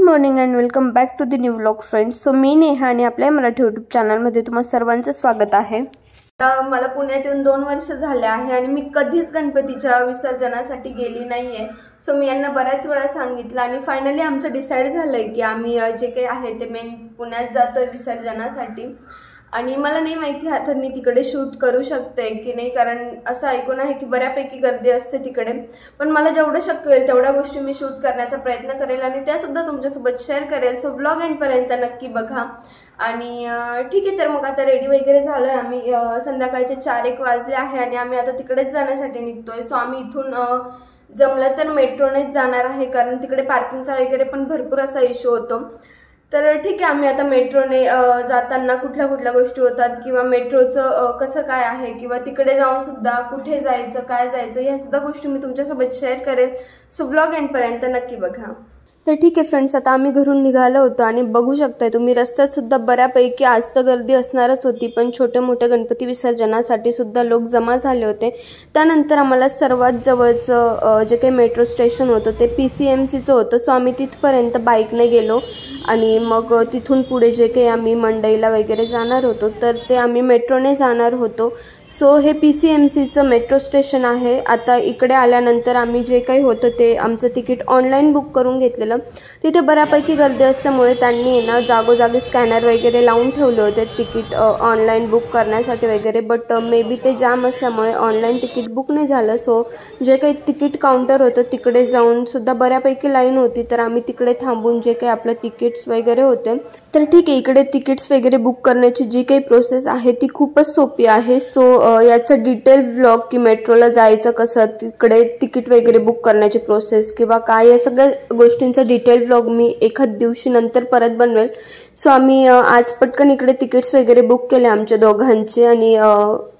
Morning and welcome back to the new vlog friends. So मी नेहा आणि आपल्या Marathi YouTube चॅनलमध्ये तुम्हा सर्वांचं स्वागत आहे. मला पुण्यात येऊन 2 वर्ष झाले आहे आणि मी कधीच गणपतीच्या विसर्जनासाठी गेली नाहीये. सो मी यांना बऱ्याच वेळा सांगितलं आणि फायनली आमचं डिसाईड झालंय की आम्ही जे काही आहे ते मेन पुण्यात जातोय विसर्जनासाठी. आणि मला नाही माहिती आता मी तिकडे शूट करू शकते की नाही, कारण असं ऐकून आहे की बऱ्यापैकी गर्दी असते तिकडे. पण मला जेवढं शक्य होईल तेवढ्या गोष्टी मी शूट करण्याचा प्रयत्न करेल आणि त्या सुद्धा तुमच्यासोबत शेअर करेल. सो ब्लॉग एंडपर्यंत नक्की बघा. आणि ठीक आहे, तर मग आता रेडी वगैरे झालोय आम्ही. संध्याकाळचे 4-1 वाजले आहे आणि आम्ही आता तिकडेच जाण्यासाठी निघतोय. सो आम्ही इथून जमलं तर मेट्रोनेच जाणार आहे, कारण तिकडे पार्किंगचा वगैरे पण भरपूर असा इश्यू होतो. तर ठीक आहे, आम्ही आता मेट्रोने जाताना कुठल्या कुठल्या गोष्टी होतात किंवा मेट्रोचं कसं काय आहे किंवा तिकडे जाऊन सुद्धा कुठे जायचं काय जायचं ह्या सुद्धा गोष्टी मी तुमच्यासोबत शेअर करेल. सो ब्लॉग एंडपर्यंत नक्की बघा. तर ठीक आहे फ्रेंड्स, आता आम्ही घरून निघालो होतो आणि बघू शकताय तुम्ही रस्त्यात सुद्धा बऱ्यापैकी आज तर गर्दी असणारच होती, पण छोटे मोठे गणपती विसर्जनासाठी सुद्धा लोक जमा झाले होते. त्यानंतर आम्हाला सर्वात जवळचं जे काही मेट्रो स्टेशन होतं ते PCMCचं होतं. सो आम्ही तिथपर्यंत बाईकने गेलो आणि मग तिथून पुढे जे काही आम्ही मंडईला वगैरे जाणार होतो तर ते आम्ही मेट्रोने जाणार होतो. सो हे PCMCचं मेट्रो स्टेशन आहे. आता इकडे आल्यानंतर आम्ही जे काही होतं ते आमचं तिकीट ऑनलाईन बुक करून घेतलेलं. तिथे बऱ्यापैकी गर्दी असल्यामुळे त्यांनी ना जागोजागी स्कॅनर वगैरे लावून ठेवले होते तिकीट ऑनलाईन बुक करण्यासाठी वगैरे, बट मे बी ते जाम असल्यामुळे ऑनलाईन तिकीट बुक नाही झालं. सो जे काही तिकीट काउंटर होतं तिकडे जाऊन सुद्धा बऱ्यापैकी लाईन होती, तर आम्ही तिकडे थांबून जे काही आपलं तिकीट्स वगैरे होते. तर ठीक आहे, इकडे तिकीट्स वगैरे बुक करण्याची जी काही प्रोसेस आहे ती खूपच सोपी आहे. सो याचं डिटेल व्लॉग की मेट्रोला जायचं कसं, तिकडे तिकीट वगैरे बुक करण्याची प्रोसेस किंवा काय, या सगळ्या गोष्टींचा डिटेल व्लॉग मी एखाद दिवशी नंतर परत बनवेल. सो आम्ही आज पटकन इकडे तिकीट्स वगैरे बुक केले आमच्या दोघांचे आणि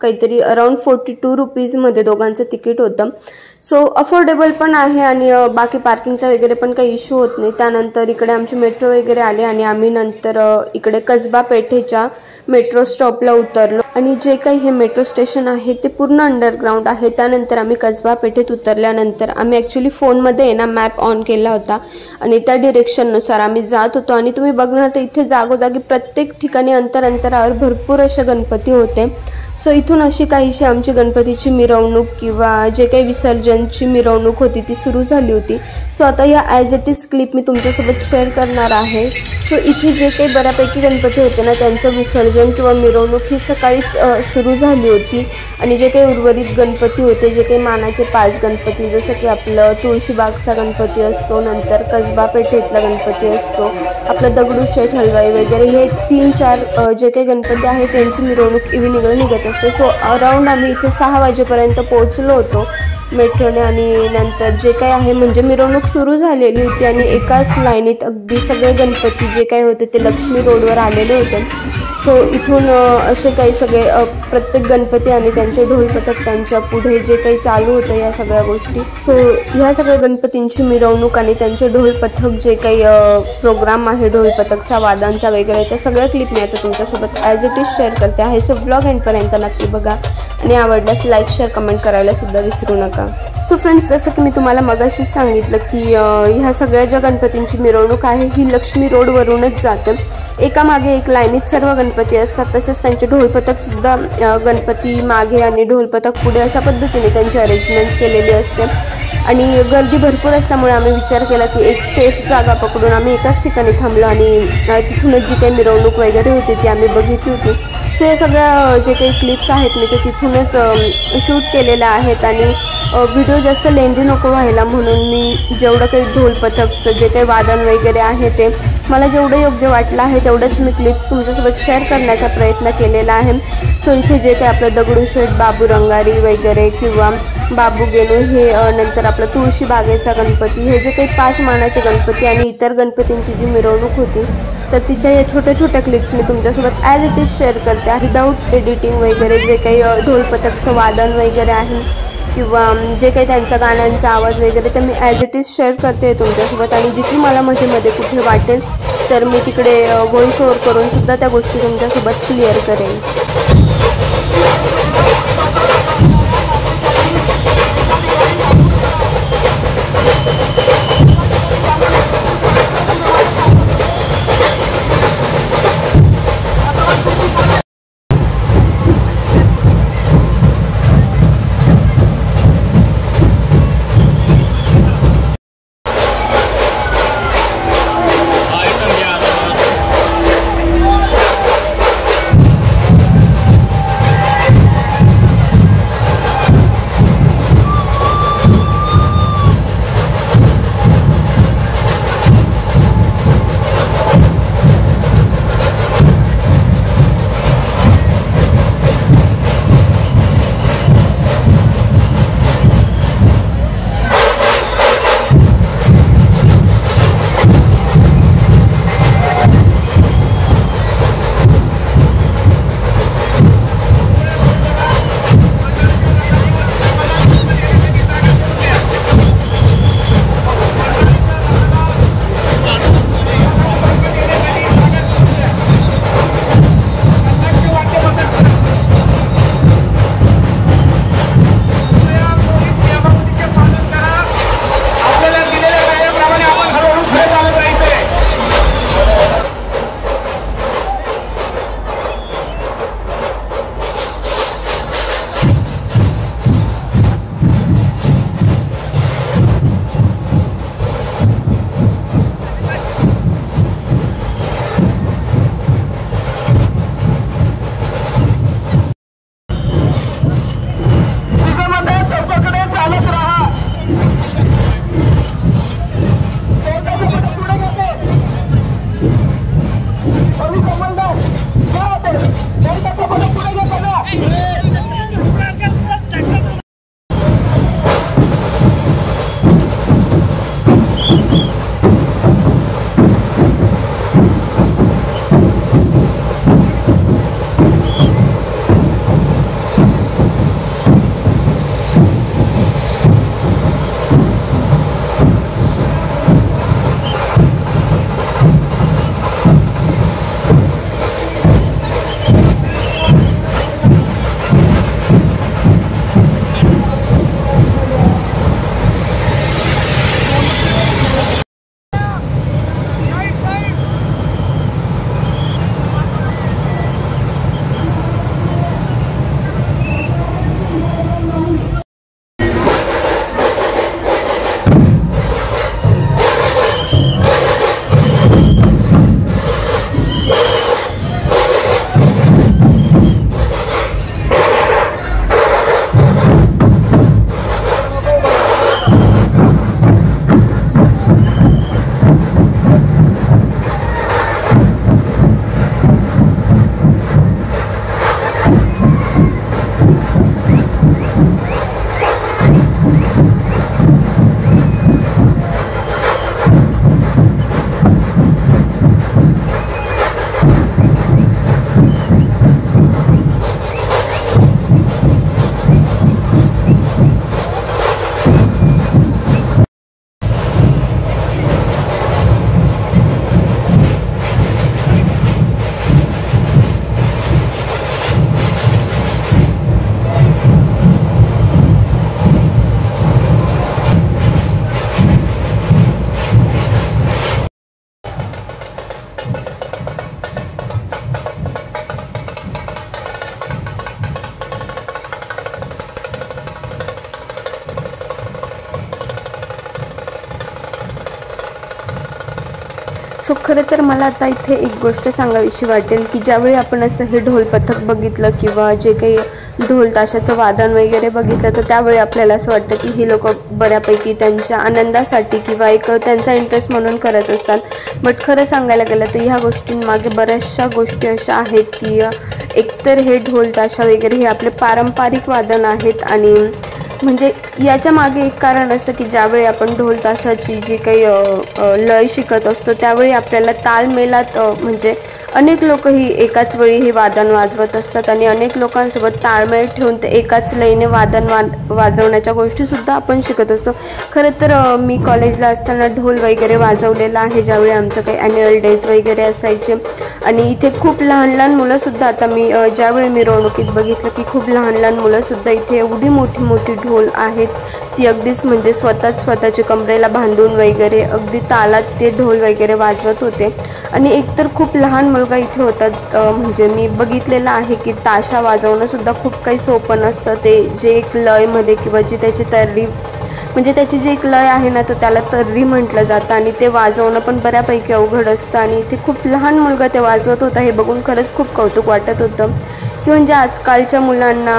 काहीतरी अराउंड 42 रुपीजमध्ये दोघांचं तिकीट होतं. सो अफोर्डेबल पण आहे आणि बाकी पार्किंगचा वगैरे पण काही इश्यू होत नाही. त्यानंतर इकडे आमची मेट्रो वगैरे आली आणि आम्ही नंतर इकडे कसबा पेठेच्या मेट्रो स्टॉपला उतरलो. आणि जे काही हे मेट्रो स्टेशन आहे ते पूर्ण अंडरग्राऊंड आहे. त्यानंतर आम्ही कसबा पेठेत उतरल्यानंतर आम्ही ॲक्च्युली फोनमध्ये ना मॅप ऑन केला होता आणि त्या डिरेक्शननुसार आम्ही जात होतो. आणि तुम्ही बघणार तर इथे जागोजागी प्रत्येक ठिकाणी अंतरावर भरपूर असे गणपती होते. सो इथून अशी काहीशी आमची गणपतीची मिरवणूक किंवा जे काही विसर्जनची मिरवणूक होती ती सुरू झाली होती. सो आता या ॲज इट इज क्लिप मी तुमच्यासोबत शेअर करणार आहे. सो इथे जे काही बऱ्यापैकी गणपती होते ना त्यांचं विसर्जन किंवा मिरवणूक ही सकाळीच सुरू झाली होती. आणि जे काही उर्वरित गणपती होते, जे काही मानाचे 5 गणपती, जसं की आपलं तुळशीबागचा गणपती असतो, नंतर कसबा पेठेतला गणपती असतो, आपलं दगडूशेठ हलवाई वगैरे, हे 3-4 जे काही गणपती आहे त्यांची मिरवणूक इव्हिनिंगला निघत असते. सो अराउंड आम्ही इथे 6 वाजेपर्यंत पोहोचलो होतो मेट्रोने. आणि नंतर जे काही आहे म्हणजे मिरवणूक सुरू झालेली होती आणि एकाच लाईनीत अगदी सगळे गणपती जे काही होते ते लक्ष्मी रोडवर आलेले होते. सो इथून असे काही सगळे प्रत्येक गणपती आणि त्यांचे ढोलपथक त्यांच्या पुढे जे काही चालू होतं या सगळ्या गोष्टी. सो ह्या सगळ्या गणपतींची मिरवणूक आणि त्यांचे ढोलपथक जे काही प्रोग्राम आहे ढोलपथकचा वादांचा वगैरे, त्या सगळ्या क्लिप मी आता तुमच्यासोबत ॲज इट इज शेअर करते आहे. सो ब्लॉग एंडपर्यंत नक्की बघा आणि आवडल्यास लाईक शेअर कमेंट करायला सुद्धा विसरू नका. सो फ्रेंड्स, जसं की मी तुम्हाला मगाशीच सांगितलं की ह्या सगळ्या ज्या गणपतींची मिरवणूक आहे ही लक्ष्मी रोडवरूनच जाते. एकामागे एक लाईनीत सर्व गणपती असतात. तसेच त्यांचे ढोलपथकसुद्धा गणपती मागे आणि ढोलपथक पुढे अशा पद्धतीने त्यांची अरेंजमेंट केलेली असते. आणि गर्दी भरपूर असल्यामुळे आम्ही विचार केला की एक सेफ जागा पकडून आम्ही एकाच ठिकाणी थांबलो आणि तिथूनच जी काही मिरवणूक वगैरे होती ती आम्ही बघितली होती. सो हे सगळ्या जे काही क्लिप्स आहेत मी ते तिथूनच शूट केलेल्या आहेत. आणि व्हिडिओ जास्त लेंदी नको व्हायला म्हणून मी जेवढं काही ढोलपथकचं जे काही वादन वगैरे आहे ते मला जेवढं योग्य वाटलं आहे तेवढंच मी क्लिप्स तुमच्यासोबत शेअर करण्याचा प्रयत्न केलेला आहे. सो इथे जे काही आपलं दगडूशेठ, बाबू रंगारी वगैरे किंवा बाबू गेनू हे, नंतर आपलं तुळशीबागेचा गणपती, हे जे काही 5 मानाचे गणपती आणि इतर गणपतींची जी मिरवणूक होती तर तिच्या या छोट्या छोट्या क्लिप्स मी तुमच्यासोबत ॲज इट इज शेअर करते विदाऊट एडिटिंग वगैरे. जे काही ढोलपथकचं वादन वगैरे आहे किंवा जे काही त्यांचा गाण्यांचा आवाज वगैरे तर मी ॲज इट इज शेअर करते तुमच्यासोबत. आणि जिथे मला मध्ये कुठे वाटेल तर मी तिकडे व्हॉइस ओव्हर करून सुद्धा त्या गोष्टी तुमच्यासोबत क्लिअर करेन. सो खरं तर मला आता इथे एक गोष्ट सांगावीशी वाटेल की ज्यावेळी आपण असं हे ढोल पथक बघितलं किंवा जे काही ढोल ताशाचं वादन वगैरे बघितलं, तर त्यावेळी आपल्याला असं वाटतं की ही लोक बऱ्यापैकी त्यांच्या आनंदासाठी किंवा एक त्यांचा इंटरेस्ट म्हणून करत असतात. बट खरं सांगायला गेलं तर ह्या गोष्टींमागे बऱ्याचशा गोष्टी अशा आहेत की एकतर हे ढोल ताशा वगैरे हे आपले पारंपरिक वादन आहेत आणि म्हणजे याच्या मागे एक कारण असं की ज्यावेळी आपण ढोल ताशाची जी काही लय शिकत असतो त्यावेळी आपल्याला ताळमेलात म्हणजे अनेक लोक ही एकाच वेळी हे वादन वाजवत असतात आणि अनेक लोकांसोबत ताळमेळ ठेवून ते एकाच लयीने वादन वाजवण्याच्या गोष्टीसुद्धा आपण शिकत असतो. खरं तर मी कॉलेजला असताना ढोल वगैरे वाजवलेला आहे ज्यावेळी आमचं काही ॲन्युअल डेज वगैरे असायचे आणि इथे खूप लहान लहान मुलंसुद्धा आता मी ज्यावेळी मिरवणुकीत बघितलं की खूप लहान लहान मुलंसुद्धा इथे एवढी मोठी मोठी ढोल आहेत ती अगदीच म्हणजे स्वतःच्या कमरेला बांधून वगैरे अगदी तालात ते ढोल वगैरे वाजवत होते. आणि एकतर खूप लहान मुलगा इथे होतात म्हणजे मी बघितलेलं आहे की ताशा वाजवणंसुद्धा खूप काही सोपं नसतं. ते जे एक लयमध्ये किंवा जी त्याची तर्री म्हणजे त्याची जी एक लय आहे ना तर त्याला तर्री म्हटलं जातं आणि ते वाजवणं पण बऱ्यापैकी अवघड असतं आणि इथे खूप लहान मुलगा ते वाजवत होता हे बघून खरंच खूप कौतुक वाटत होतं. की म्हणजे आजकालच्या मुलांना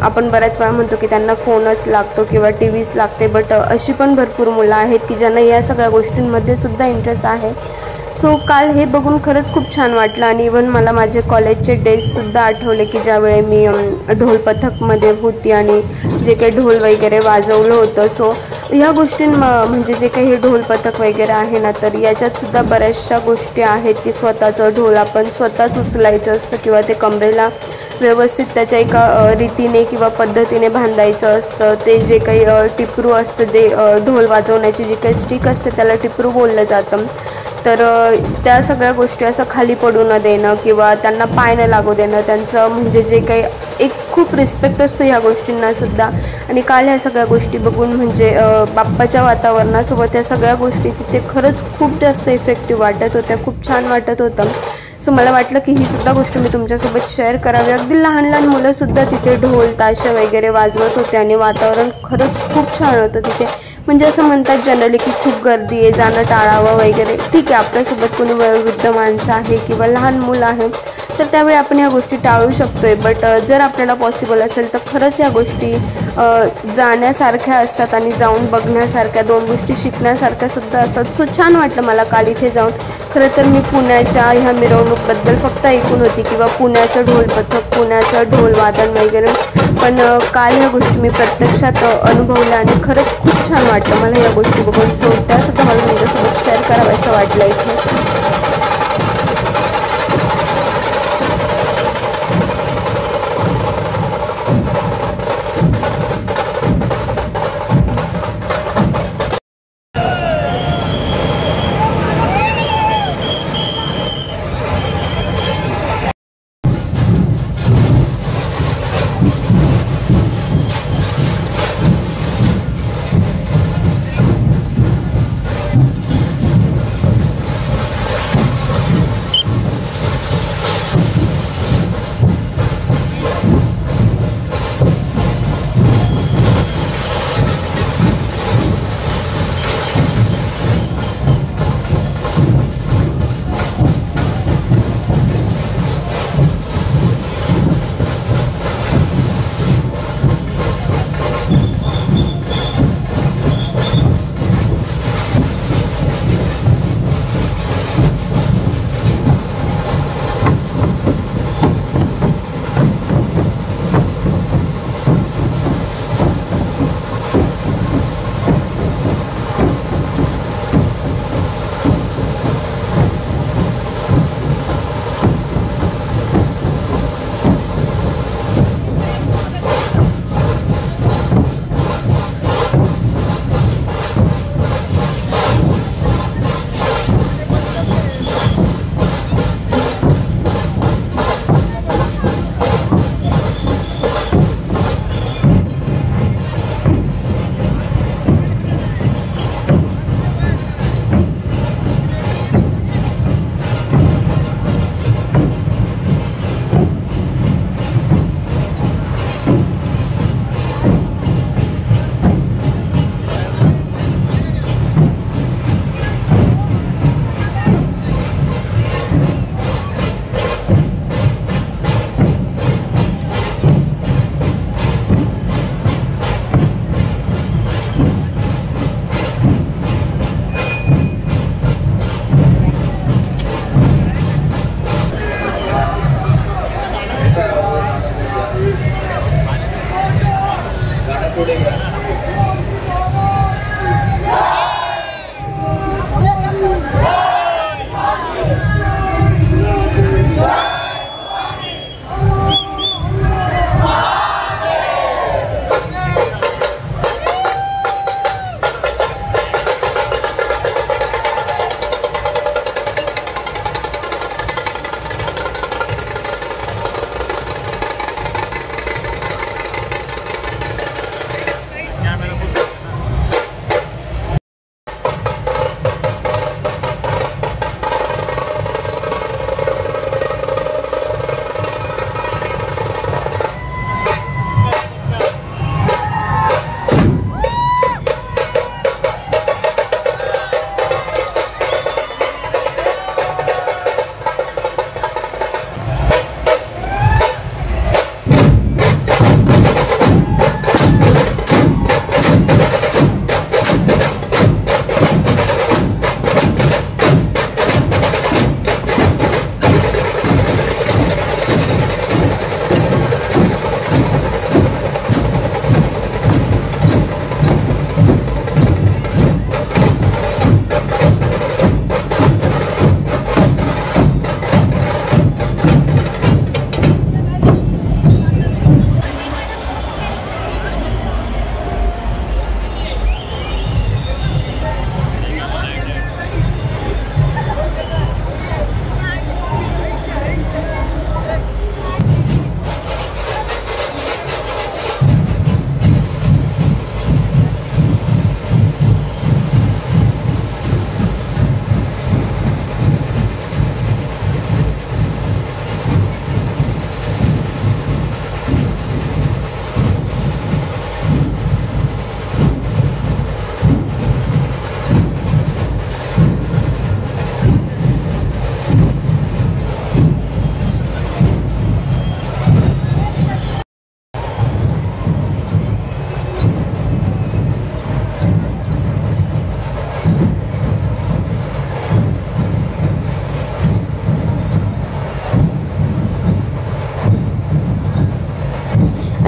आपण बऱ्याच वेळा म्हणतो की त्यांना फोनच लागतो किंवा टी व्हीच लागते, बट अशी पण भरपूर मुलं आहेत की ज्यांना या सगळ्या गोष्टींमध्ये सुद्धा इंटरेस्ट आहे. सो काल हे बघून खरंच खूप छान वाटलं आणि इवन मला माझे कॉलेजचे डेजसुद्धा आठवले की ज्यावेळी मी ढोल पथकमध्ये होती आणि जे काही ढोल वगैरे वाजवलं होतं. सो ह्या म्हणजे जे काही हे ढोल पथक वगैरे आहे ना तर याच्यातसुद्धा बऱ्याचशा गोष्टी आहेत की स्वतःचं ढोल आपण स्वतःच उचलायचं असतं किंवा ते कमरेला व्यवस्थित त्याच्या एका रीतीने किंवा पद्धतीने बांधायचं असतं. ते जे काही टिपरू असतं ते ढोल वाजवण्याची जी काही स्टिक असते त्याला टिपरू बोललं जातं. तर त्या सगळ्या गोष्टी असं खाली पडू न देणं किंवा त्यांना पाय न लागू देणं त्यांचं म्हणजे जे काही एक खूप रिस्पेक्ट असतो ह्या गोष्टींनासुद्धा. आणि काल ह्या सगळ्या गोष्टी बघून म्हणजे बाप्पाच्या वातावरणासोबत या सगळ्या गोष्टी तिथे खरंच खूप जास्त इफेक्टिव्ह वाटत होत्या, खूप छान वाटत होतं. सो मला वाटलं की ही सुद्धा गोष्ट मी तुमच्यासोबत शेअर करावी. अगदी लहान लहान मुलंसुद्धा तिथे ढोल ताशा वगैरे वाजवत होते आणि वातावरण खरंच खूप छान होतं तिथे. म्हणजे असं म्हणतात जनरली की खूप गर्दी आहे जाणं टाळावं वगैरे. ठीक आहे, आपल्यासोबत कोणी वयोवृद्ध माणसं आहे किंवा लहान मुलं आहे तर त्यावेळी आपण ह्या गोष्टी टाळू शकतो आहे. बट जर आपल्याला पॉसिबल असेल तर खरंच ह्या गोष्टी जाण्यासारख्या असतात आणि जाऊन बघण्यासारख्या, दोन गोष्टी शिकण्यासारख्यासुद्धा असतात. सो छान वाटलं मला काल इथे जाऊन. खरं तर मी पुण्याच्या ह्या मिरवणूकबद्दल फक्त ऐकून होती किंवा पुण्याचं ढोल पथक, पुण्याचं ढोल वादन वगैरे, पण काल ह्या गोष्टी मी प्रत्यक्षात अनुभवल्या आणि खरंच खूप छान वाटलं मला या गोष्टी बघून. सो त्यासुद्धा मला तुमच्यासोबत शेअर करावं असं वाटलं इथे.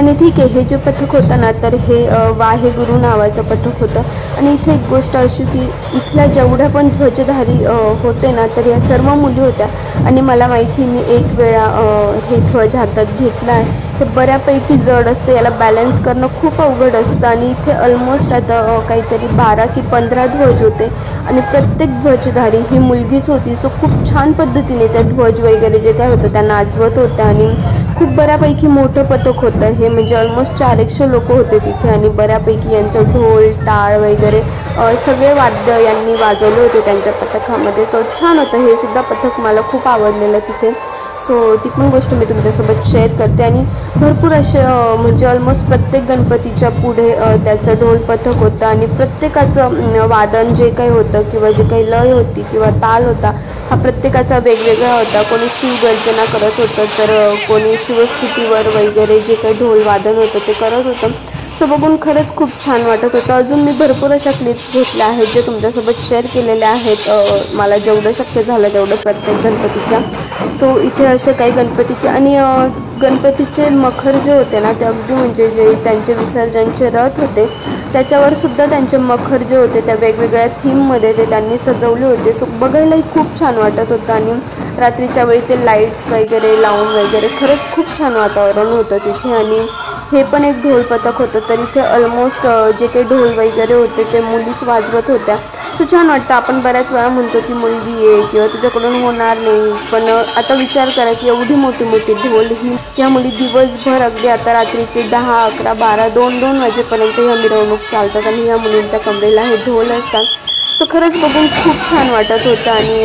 आणि ठीक आहे, हे जे पथक होतं ना तर हे वाहेगुरु नावाचं पथक होतं. आणि इथे एक गोष्ट अशी की इथल्या जेवढ्या पण ध्वजधारी होते ना तर या सर्व मुली होत्या. आणि मला माहिती, मी एक वेळा हे ध्वज हातात घेतला आहे. हे बऱ्यापैकी जड असतं, याला बॅलन्स करणं खूप अवघड असतं. आणि इथे ऑलमोस्ट आता काहीतरी 12 की 15 ध्वज होते आणि प्रत्येक ध्वजधारी ही मुलगीच होती. सो खूप छान पद्धतीने त्या ध्वज वगैरे जे काय होतं त्या नाचवत होत्या. आणि खूप बऱ्यापैकी मोठं पथक होतं हे, म्हणजे ऑलमोस्ट 400 लोक होते तिथे. आणि बऱ्यापैकी यांचं ढोल टाळ वगैरे सगळे वाद्य यांनी वाजवले होते त्यांच्या पथकामध्ये. तर छान होतं हे सुद्धा पथक, मला खूप आवडलेलं तिथे. सो ती पण गोष्ट मी तुमच्यासोबत शेअर करते. आणि भरपूर असे म्हणजे ऑलमोस्ट प्रत्येक गणपतीच्या पुढे त्याचं ढोल पथक होतं. आणि प्रत्येकाचं वादन जे काही होतं किंवा जे काही लय होती किंवा ताल होता हा प्रत्येकाचा वेगवेगळा होता. कोणी शिवगर्जना करत होतं, तर कोणी शिवस्तुतीवर वगैरे जे काही ढोल वादन होतं ते करत होतं. सो बघून खरंच खूप छान वाटत होतं. अजून मी भरपूर अशा क्लिप्स घेतल्या आहेत जे तुमच्यासोबत शेअर केलेल्या आहेत, मला जेवढं शक्य झालं तेवढं प्रत्येक गणपतीच्या. सो इथे असे काही गणपतीचे आणि गणपतीचे मखर जे होते ना ते अगदी म्हणजे जे त्यांचे विसर्जनचे रथ होते त्याच्यावर सुद्धा त्यांचे मखर जे होते त्या वेगवेगळ्या थीममध्ये ते त्यांनी सजवले होते. सो बघायलाही खूप छान वाटत होतं. आणि रात्रीच्या वेळी ते लाईट्स वगैरे लावून वगैरे खरंच खूप छान वातावरण होतं तिथे. आणि हे पण एक ढोल पथक होतं, तर इथे ऑलमोस्ट जे काही ढोल वगैरे होते ते मुलीच वाजवत होत्या. सो छान वाटतं. आपण बऱ्याच वेळा म्हणतो की मुलगी आहे किंवा तुझ्याकडून होणार नाही, पण आता विचार करा की एवढी मोठी मोठी ढोल ही ह्या मुली दिवसभर अगदी आता रात्रीचे 10, 11, 12, 2 वाजेपर्यंत ह्या मिरवणूक चालतात आणि ह्या मुलींच्या कमरेला हे ढोल असतात. सो खरंच बघून खूप छान वाटत होतं. आणि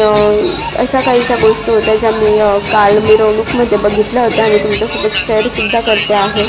अशा काहीशा गोष्टी होत्या ज्या मी काल मिरवणूकमध्ये बघितल्या होत्या आणि तुमच्यासोबत शेअरसुद्धा करते आहे.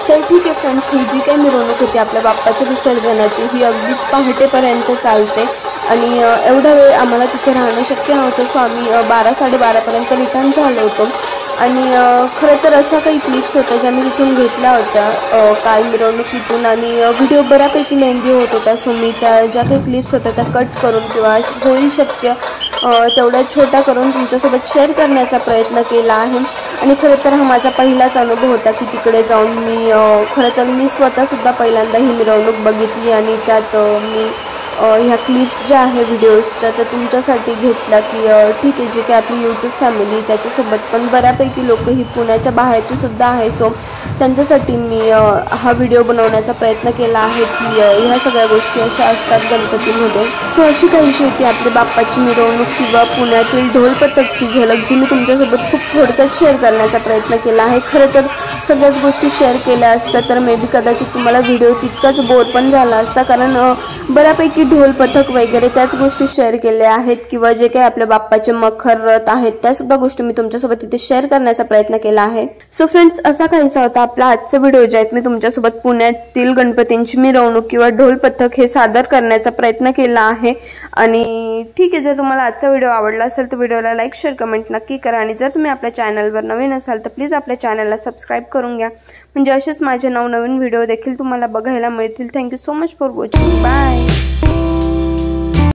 तर ठीक आहे फ्रेंड्स, ही जी काही मिरवणूक होती आपल्या बाप्पाच्या विसर्जनाची ही अगदीच पहाटेपर्यंत चालते. आणि एवढा वेळ आम्हाला तिथे राहणं शक्य नव्हतं. सो आम्ही 12, 12:30पर्यंत रिटर्न झालो होतो. आणि खरं तर अशा काही क्लिप्स होत्या ज्या मी तिथून घेतल्या होत्या काल मिरवणुकीतून. आणि व्हिडिओ बऱ्यापैकी लेंदी होत होता. सो मी त्या ज्या काही क्लिप्स होत्या त्या कट करून किंवा होईल शक्य तेवढ्या छोट्या करून तुमच्यासोबत शेअर करण्याचा प्रयत्न केला आहे. आणि खरं तर हा माझा पहिलाच अनुभव होता की तिकडे जाऊन खरं तर मी स्वतःसुद्धा पहिल्यांदा ही मिरवणूक बघितली. आणि त्यात मी ह्या क्लिप्स ज्या आहे व्हिडिओजच्या त्या तुमच्यासाठी घेतल्या की ठीक आहे, जे काही आपली यूट्यूब फॅमिली त्याच्यासोबत पण बऱ्यापैकी लोक ही पुण्याच्या बाहेरची सुद्धा आहे. सो त्यांच्यासाठी मी हा व्हिडिओ बनवण्याचा प्रयत्न केला आहे की ह्या सगळ्या गोष्टी अशा असतात गणपतीमध्ये. सो अशी काहीशी होती आपली बाप्पाची मिरवणूक किंवा पुण्यातील ढोल पथकची झलक जी मी तुमच्यासोबत खूप थोडक्यात शेअर करण्याचा प्रयत्न केला आहे. खरं तर सगळ्याच गोष्टी शेअर केल्या असत्या तर मे बी कदाचित तुम्हाला व्हिडिओ तितकाच बोर पण झाला असता, कारण बऱ्यापैकी ढोल पथक वगैरे त्याच गोष्टी शेअर केल्या आहेत किंवा जे काही आपल्या बाप्पाचे मखर रथ आहेत त्या सुद्धा गोष्टी मी तुमच्यासोबत इथे शेअर करण्याचा प्रयत्न केला आहे। सो फ्रेंड्स, असा काहीसा होता आपला आजचा व्हिडिओ, ज्यात मी तुमच्यासोबत पुण्यातील गणपतींची मिरवणूक किंवा ढोल पथक हे सादर करण्याचा प्रयत्न केला आहे। आणि ठीक आहे, जर तुम्हाला आजचा व्हिडिओ आवडला असेल तर व्हिडिओला लाईक शेअर कमेंट नक्की करा आणि जर तुम्ही आपल्या चॅनलवर नवीन असाल तर प्लीज आपल्या चॅनलला सबस्क्राईब करून घ्या, म्हणजे असेच माझे नवनवीन व्हिडिओ देखील तुम्हाला बघायला मिळतील। Thank you so much for watching, bye.